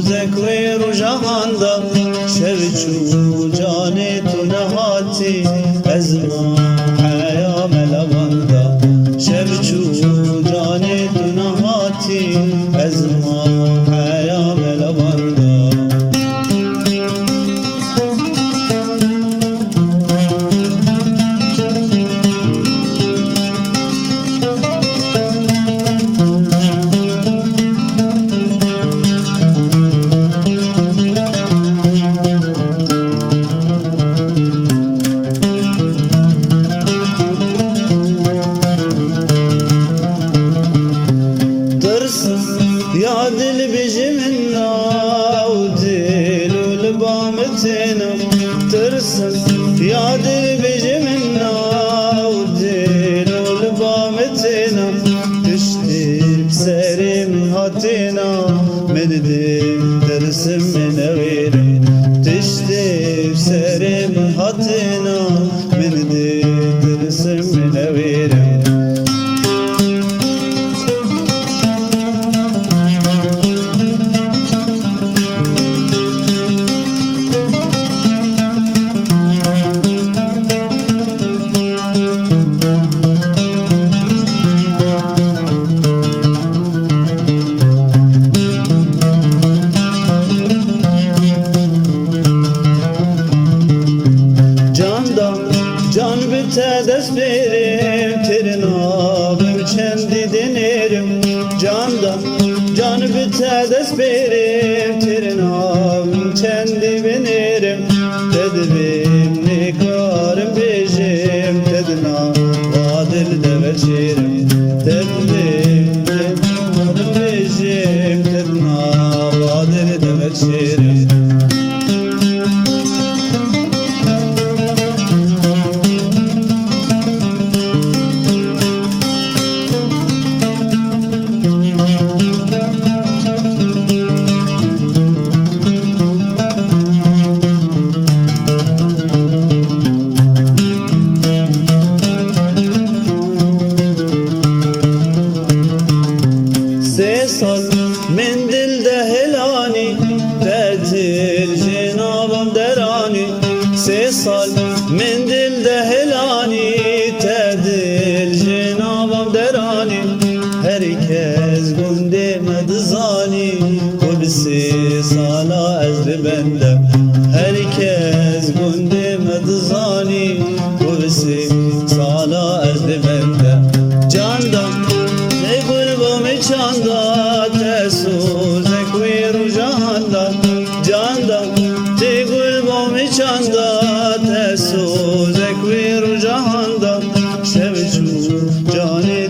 زکوی رو جهاندا شوچو جانی تو نهاتی از ما حیا ملواندا شوچو جانی تو نهاتی از ما حیا ملواندا يا دل بجمنا ودل ولبامتنا ترسم يا دل بجمنا ودل ولبامتنا تشتي بسري من هاتنا من دل ترسم من غيري تشتي بسري من هاتنا من دل ترسم من غيري Can bite dest verim Tirnabım kendi denerim Candan can bite dest verim Tirnabım kendi benerim Tedbim nikarım bejim Tedna vadil de veçerim Tedbim nikarım bejim Tedna vadil de veçerim Sal mendilde helani Dertir cenabım derani Sal mendilde helani Dertir cenabım derani Herkes gündeme dızani Kulsi sala ezri bende Herkes gündeme dızani Kulsi sala ezri bende Candan ne gurbamı çanda Tesu zekvi ru jahanda Candan ne gurbamı çanda Tesu zekvi ru jahanda Şevcu cani